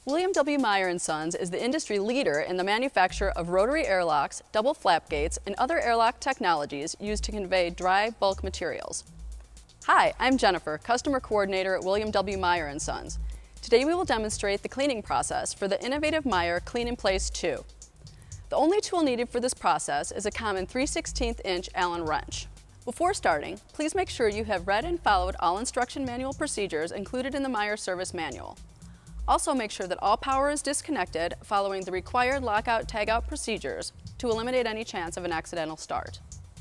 William W. Meyer & Sons is the industry leader in the manufacture of rotary airlocks, double flap gates, and other airlock technologies used to convey dry bulk materials. Hi, I'm Jennifer, Customer Coordinator at William W. Meyer & Sons. Today we will demonstrate the cleaning process for the innovative Meyer Klean-In-Place II. The only tool needed for this process is a common 3/16" Allen wrench. Before starting, please make sure you have read and followed all instruction manual procedures included in the Meyer Service Manual. Also make sure that all power is disconnected following the required lockout-tagout procedures to eliminate any chance of an accidental start.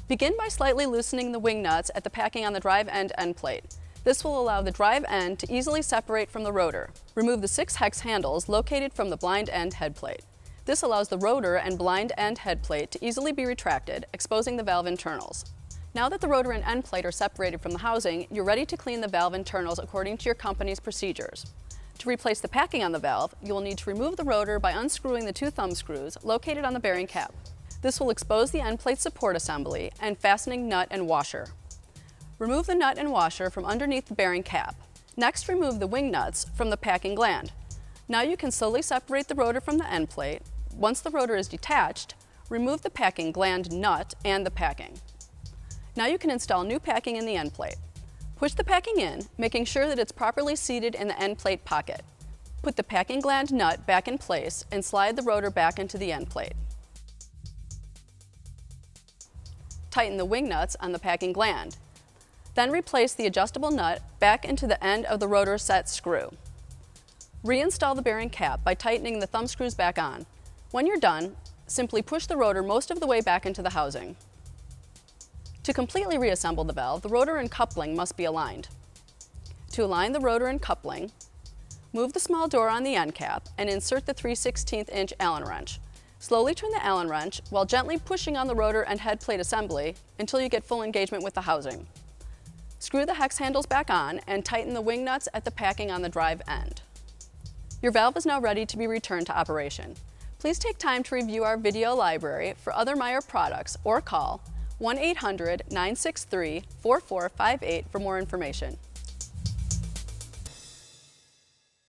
Begin by slightly loosening the wing nuts at the packing on the drive end plate. This will allow the drive end to easily separate from the rotor. Remove the 6 hex handles located from the blind end head plate. This allows the rotor and blind end head plate to easily be retracted, exposing the valve internals. Now that the rotor and end plate are separated from the housing, you're ready to clean the valve internals according to your company's procedures. To replace the packing on the valve, you will need to remove the rotor by unscrewing the 2 thumb screws located on the bearing cap. This will expose the end plate support assembly and fastening nut and washer. Remove the nut and washer from underneath the bearing cap. Next, remove the wing nuts from the packing gland. Now you can slowly separate the rotor from the end plate. Once the rotor is detached, remove the packing gland nut and the packing. Now you can install new packing in the end plate. Push the packing in, making sure that it's properly seated in the end plate pocket. Put the packing gland nut back in place and slide the rotor back into the end plate. Tighten the wing nuts on the packing gland. Then replace the adjustable nut back into the end of the rotor set screw. Reinstall the bearing cap by tightening the thumb screws back on. When you're done, simply push the rotor most of the way back into the housing. To completely reassemble the valve, the rotor and coupling must be aligned. To align the rotor and coupling, move the small door on the end cap and insert the 3/16" Allen wrench. Slowly turn the Allen wrench while gently pushing on the rotor and head plate assembly until you get full engagement with the housing. Screw the hex handles back on and tighten the wing nuts at the packing on the drive end. Your valve is now ready to be returned to operation. Please take time to review our video library for other Meyer products or call 1-800-963-4458 for more information.